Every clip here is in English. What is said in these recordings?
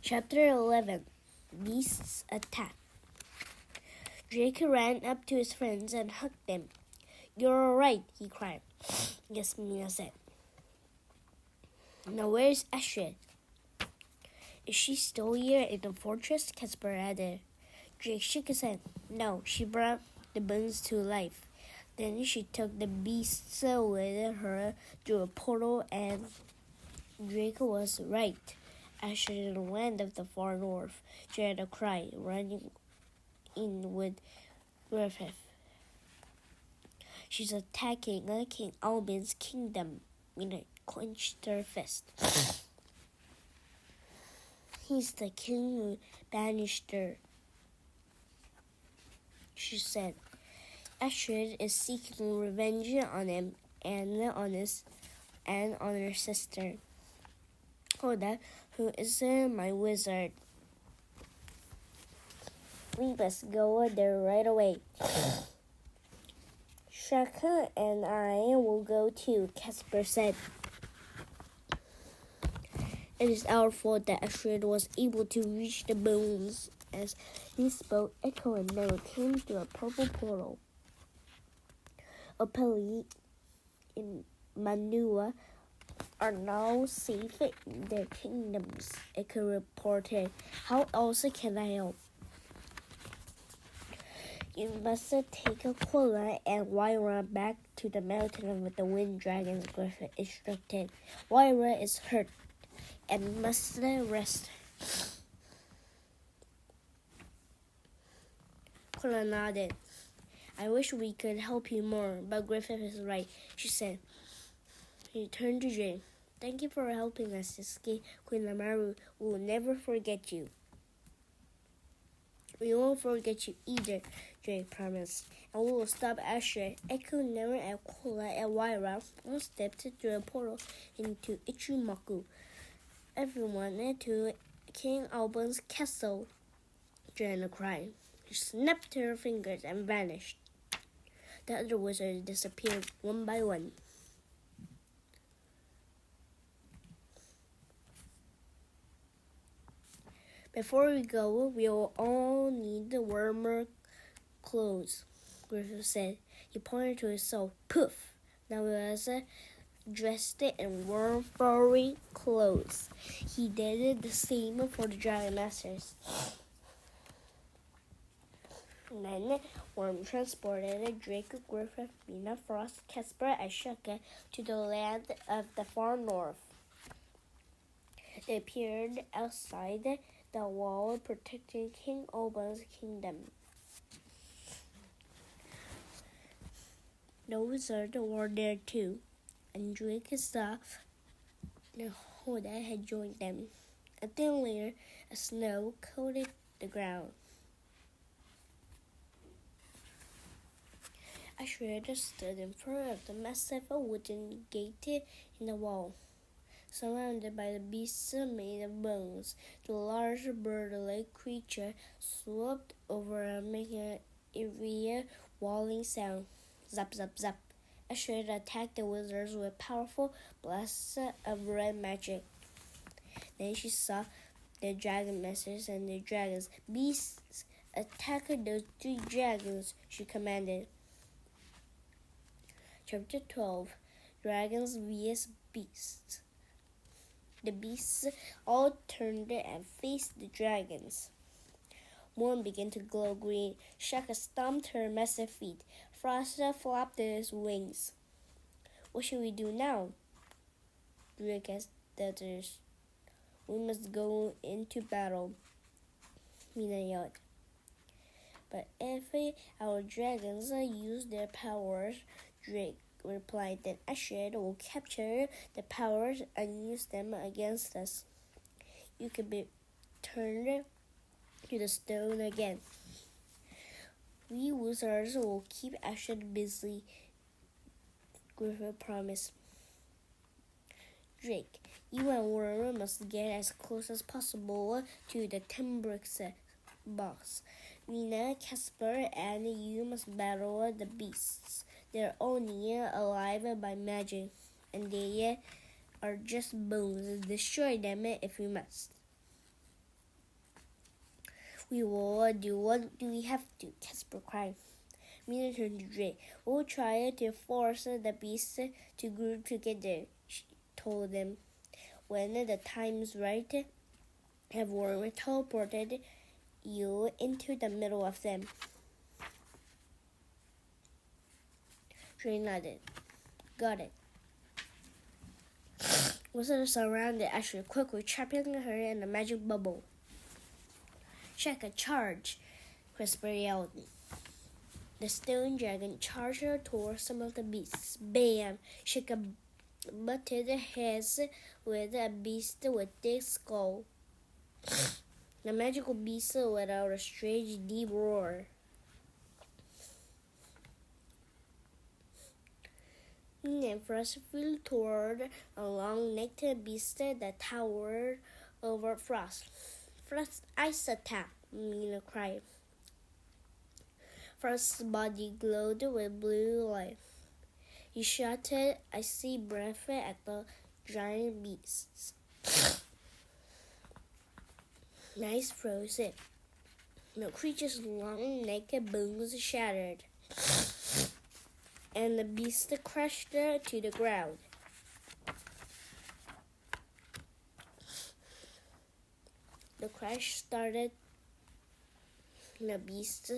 Chapter 11 Beasts Attack. Drake ran up to his friends and hugged them. "You're all right," he cried. "Yes," Mina said. "Now where's Astrid?" "Is she still here in the fortress?" Casper added. Drake shook his head. "No, she brought the bones to life. Then she took the beasts with her through a portal, and..." Drake was right. Astrid in the land of the far north. Joanna cried, running in with Griffith. "She's attacking King Albin's kingdom." Mina clenched her fist. "He's the king who banished her," she said. "Astrid is seeking revenge on him and on her sister. Howl, who is my wizard. We must go there right away." "Shaka and I will go too," Casper said. "It is our fault that Astrid was able to reach the bones." As he spoke, Echo and Noah came through a purple portal. Opeli and Manua are now safe in their kingdoms, Echo reported. "How else can I help?" "You must take Aquila and Wyra back to the mountain with the wind dragons," Griffith instructed. "Wyra is hurt and must rest." Aquila nodded. "I wish we could help you more, but Griffith is right," she said. He turned to Jay. "Thank you for helping us escape Queen Amaru. We will never forget you." "We won't forget you either," Jay promised. "And we will stop Astrid." Echo, Nera, Aquila, and Wyra all stepped through a portal into Ichumaku. "Everyone to King Albin's castle," Joanna cried. She snapped her fingers and vanished. The other wizards disappeared one by one. "Before we go, we will all need the warmer clothes," Griffith said. He pointed to himself. Poof! Now he was dressed in warm, furry clothes. He did the same for the Dragon Masters. Then Worm transported Drake, Griffith, Mina, Frost, Casper, and Shaka to the land of the far north. They appeared outside the wall protecting King Albin's kingdom. The wizards were there too, and Drake saw the Howl had joined them. A thin layer of snow coated the ground. Astrid stood in front of the massive wooden gate in the wall. Surrounded by the beasts made of bones, the large bird-like creature swooped over, making an eerie wailing sound. Zap, zap, zap. Astrid attacked the wizards with powerful blasts of red magic. Then she saw the dragon masters and the dragons. "Beasts, attack those 3 dragons," she commanded. Chapter 12 Dragons vs. Beasts. The beasts all turned and faced the dragons. One began to glow green. Shaka stomped her massive feet. Frost flapped his wings. "What should we do now?" Drake asked the others. "We must go into battle," Mina yelled. "But if our dragons use their powers," Drake replied, "then Astrid will capture the powers and use them against us. You could be turned to the stone again." "We wizards will keep Astrid busy," Griffith promised. "Drake, you and Worm must get as close as possible to the Timbrix box. Mina, Casper, and you must battle the beasts. They're only alive by magic, and they are just bones. Destroy them if you must." We will do what we have to, Casper cried. Mina turned to Drake. We'll try to force the beasts to group together, she told them. When the time's right, have Worm teleported you into the middle of them. Drake nodded. Got it. Wizards surrounded Ashley, quickly trapping her in a magic bubble. Check a charge, Crisper yelled. The stone dragon charged her towards some of the beasts. Bam! Shaka butted heads with a beast with thick skull. The magical beast let out a strange deep roar. And Frost flew toward a long-necked beast that towered over Frost. Frost ice attack, Mina cried. Frost's body glowed with blue light. He shot icy breath at the giant beasts. Ice froze it. The creature's long naked bones shattered, and the beast crashed to the ground. The crash started the beast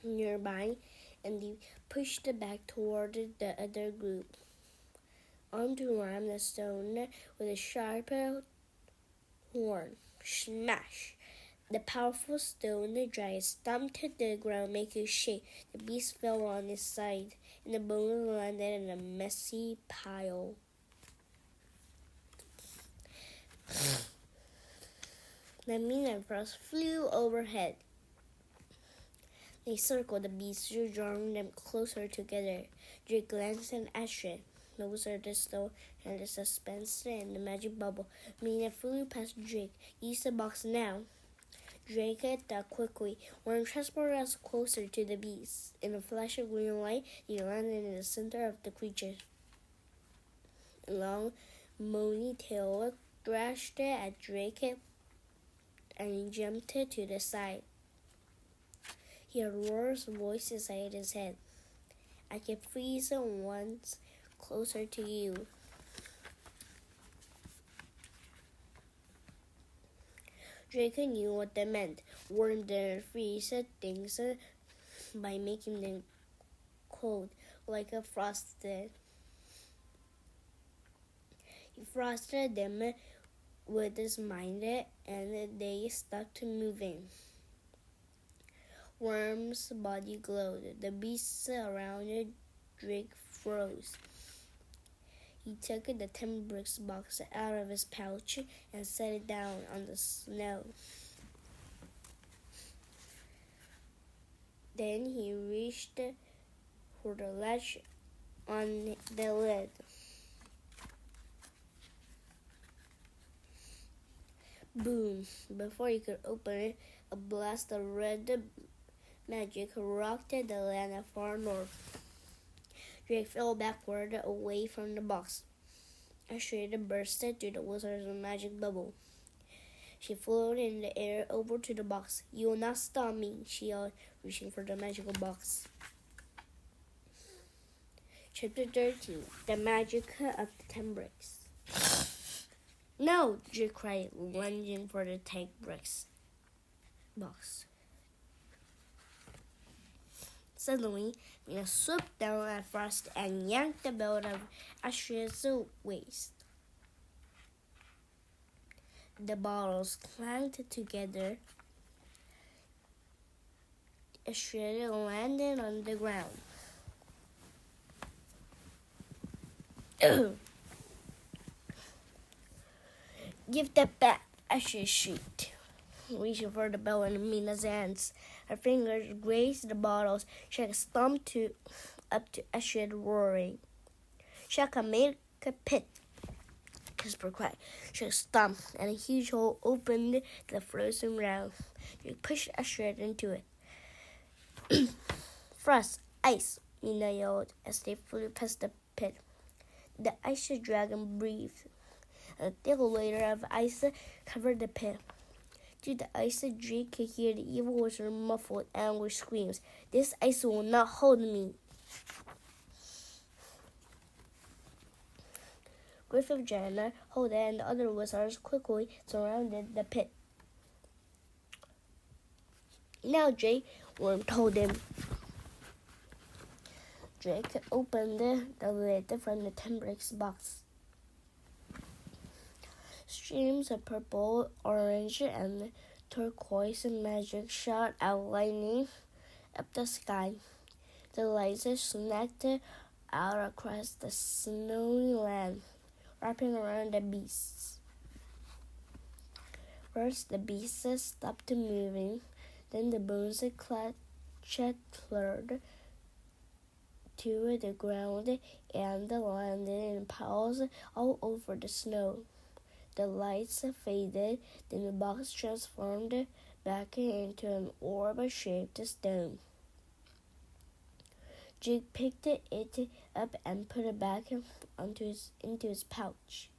nearby, and they pushed back toward the other group. On to ram the stone with a sharp horn. Smash! The powerful stone giant stomped the ground, making a shake. The beast fell on its side, and the bones landed in a messy pile. The Mina and Frost flew overhead. They circled the beasts, drawing them closer together. Drake glanced at Astrid. The wizard is still in the suspense in the magic bubble. Mina flew past Drake. Use the box now. Drake thought quickly. When transported us closer to the beast, in a flash of green light, he landed in the center of the creature. A long, moony tail thrashed at Drake, and he jumped to the side. He heard Roar's voice inside his head. I can freeze once closer to you. Draco knew what that meant. Worm didn't freeze things by making them cold like a frost did. He frosted them with his mind, and they stopped moving. Worm's body glowed. The beasts around Drake froze. He took the 10 bricks box out of his pouch and set it down on the snow. Then he reached for the latch on the lid. Boom! Before he could open it, a blast of red magic rocked the land far north. Drake fell backward away from the box. Astrid burst through the wizard's magic bubble. She floated in the air over to the box. You will not stop me, she yelled, reaching for the magical box. Chapter 13. The Magic of the 10 Bricks. No, Drake cried, lunging for the 10 bricks box. Suddenly, Mina swooped down at Frost and yanked the belt of Astrid's waist. The bottles clanked together. Astrid landed on the ground. Give that back, Astrid shrieked, reaching for the bell in Mina's hands. Her fingers grazed the bottles. Shaka stomped up to Astrid, roaring. Shaka made a pit, Casper cried. Shaka stomped, and a huge hole opened the frozen ground. You pushed Astrid into it. Frost, ice, Mina yelled as they flew past the pit. The ice dragon breathed. A thick layer of ice covered the pit. Through the ice, Drake could hear the evil wizard muffled, angry screams. This ice will not hold me. Griffith, Jenna, Hoda, and the other wizards quickly surrounded the pit. Now, Drake, Worm told him. Drake opened the lid from the 10 bricks box. Streams of purple, orange, and turquoise magic shot out lightning up the sky. The lights snapped out across the snowy land, wrapping around the beasts. First, the beasts stopped moving. Then the bones clattered to the ground and landed in piles all over the snow. The lights faded, then the box transformed back into an orb-shaped stone. Jake picked it up and put it back into his pouch.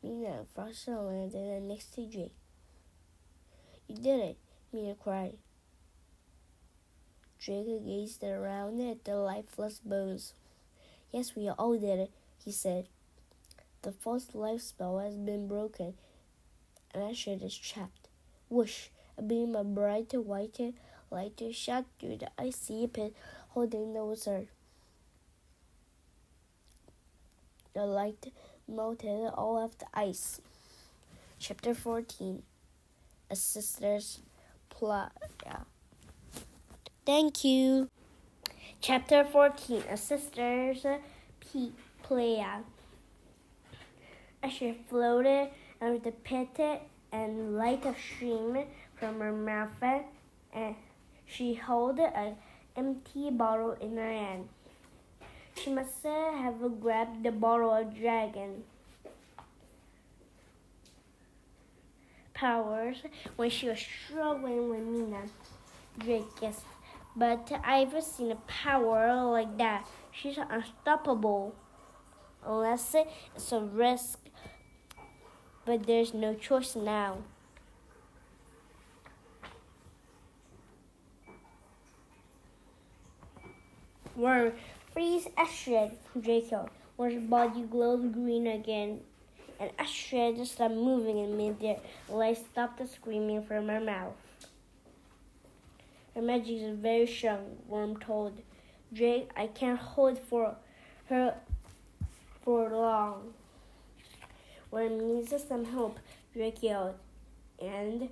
Mina and Frosty landed next to Jake. You did it, Mina cried. Drake gazed around at the lifeless bones. Yes, we all did it, he said. The false life spell has been broken, and Ashred is trapped. Whoosh! A beam of bright white light shot through the icy pit, holding the wizard. The light melted all of the ice. Chapter 14. A Sister's Plot. Thank you. Chapter 14. A Sister's Play. As she floated out of the pit and light a stream from her mouth, and she held an empty bottle in her hand. She must have grabbed the bottle of dragon powers when she was struggling with Mina. Drake guessed. But I've seen a power like that. She's unstoppable. Unless it's a risk. But there's no choice now. Worm, freeze Ashred, Drake yelled. Worm's body glowed green again, and Ashred stopped moving in midair. Light stopped screaming from her mouth. Her magic is very strong, Worm told Drake. I can't hold for her for long. Worm needs some help, Drake yelled, and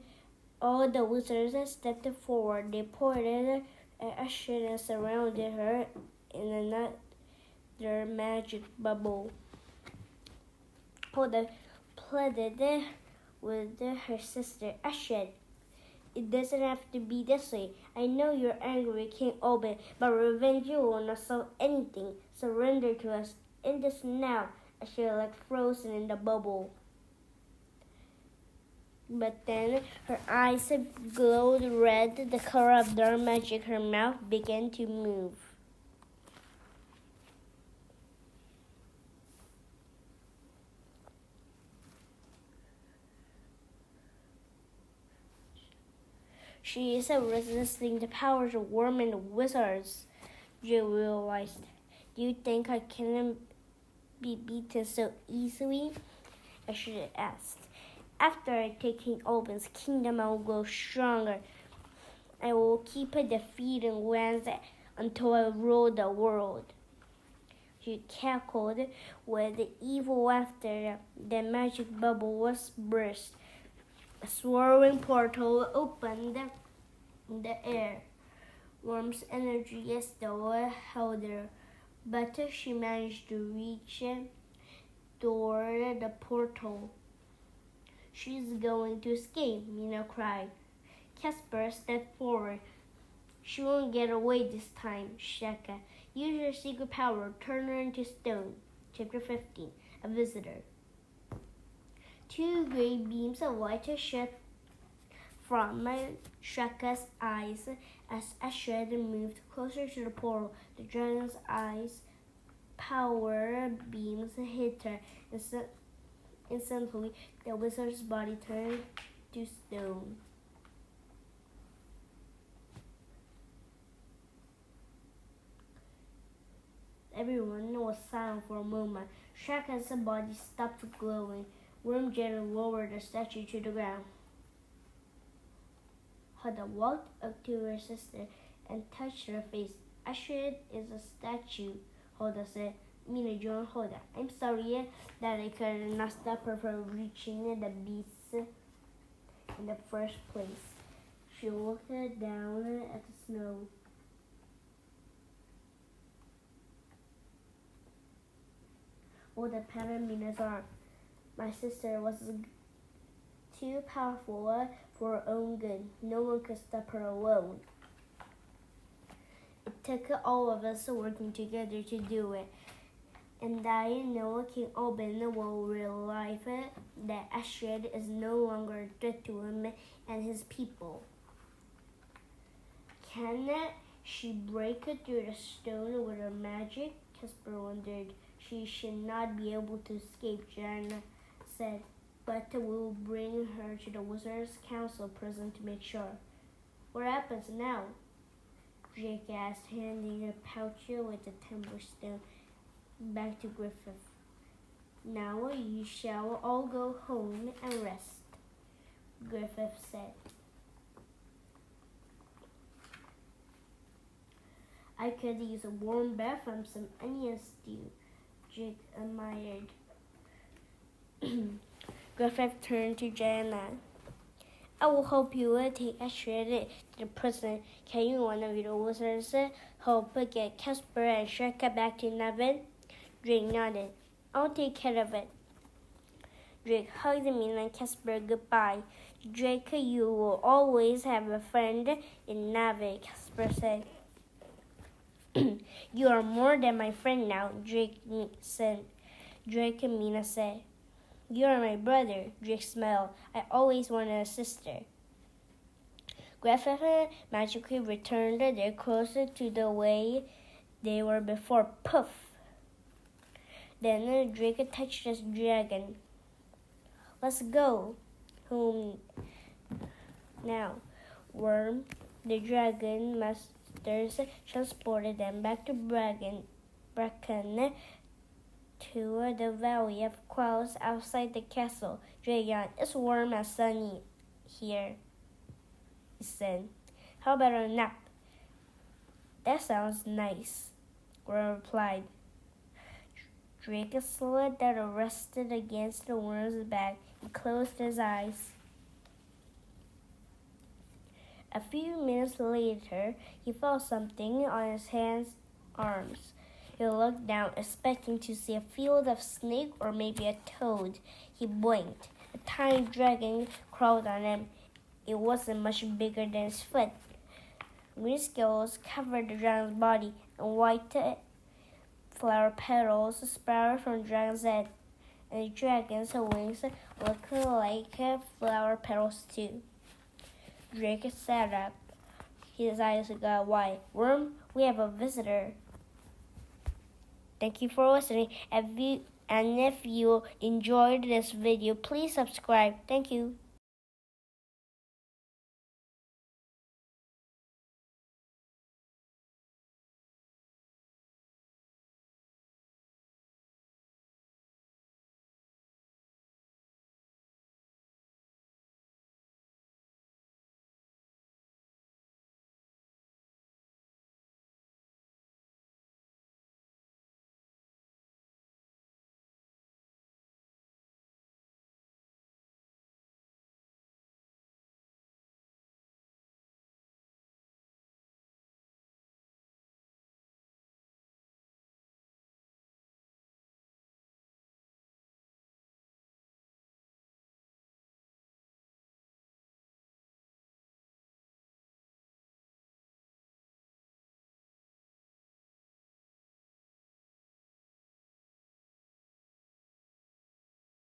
all the wizards stepped forward. They pointed at Ashred and surrounded her in another magic bubble. Hoda pleaded with her sister. Ashred, it doesn't have to be this way. I know you're angry, King Oben, but revenge will not solve anything. Surrender to us. End this now. Ashred like frozen in the bubble. But then her eyes glowed red, the color of dark magic. Her mouth began to move. She is resisting the powers of worm and wizards, Jill realized. Do you think I can be beaten so easily? I should have asked. After I take King Oben's kingdom, I will grow stronger. I will keep defeating lands until I rule the world. She cackled with evil laughter. The magic bubble was burst. A swirling portal opened in the air. Worm's energy still held her, but she managed to reach toward the portal. She's going to escape, Mina cried. Casper stepped forward. She won't get away this time, Shaka. Use your secret power, turn her into stone. Chapter 15. A Visitor. Two great beams of light shot from Shaka's eyes as Ashred moved closer to the portal. The dragon's eyes power beams hit her. Instantly, the wizard's body turned to stone. Everyone was silent for a moment. Dragon's body stopped glowing. Worm gently lowered the statue to the ground. Hoda walked up to her sister and touched her face. Astrid is a statue, Hoda said. Mina joined Hoda. I'm sorry that I could not stop her from reaching the beast in the first place. She looked down at the snow. Hoda patted Mina's arm. My sister was too powerful for her own good. No one could stop her alone. It took all of us working together to do it. And I know King Oben will realize that Astrid is no longer a threat to him and his people. Can she break through the stone with her magic? Casper wondered. She should not be able to escape, Jan said. But we'll bring her to the Wizards' Council prison to make sure. What happens now? Jake asked, handing a pouch with a timber stone back to Griffith. Now you shall all go home and rest, Griffith said. I could use a warm bath from some onion stew, Jake admired. Griffith turned to Jana. I will help you take Astrid to the prison. Can you, one of your wizards, help get Casper and Shreka back to Nevin? Drake nodded. I'll take care of it. Drake hugged Mina and Casper goodbye. Drake, you will always have a friend in Nave, Casper said. You are more than my friend now, Drake and Mina said. You are my brother, Drake smiled. I always wanted a sister. Griffith magically returned their closer to the way they were before. Poof! Then Drake touched the dragon. Let's go home now. Worm, the dragon masters, transported them back to Bracken to the Valley of Clouds outside the castle. Dragon, it's warm and sunny here, he said. How about a nap? That sounds nice, Worm replied. Drake slid down, rested against the worm's back, and closed his eyes. A few minutes later, he felt something on his arms. He looked down, expecting to see a field of snake or maybe a toad. He blinked. A tiny dragon crawled on him. It wasn't much bigger than his foot. Green scales covered the dragon's body, and white flower petals sprouted from the dragon's head. And the dragon's wings looked like flower petals too. Drake sat up. His eyes got wide. Worm, we have a visitor. Thank you for listening. If you enjoyed this video, please subscribe. Thank you.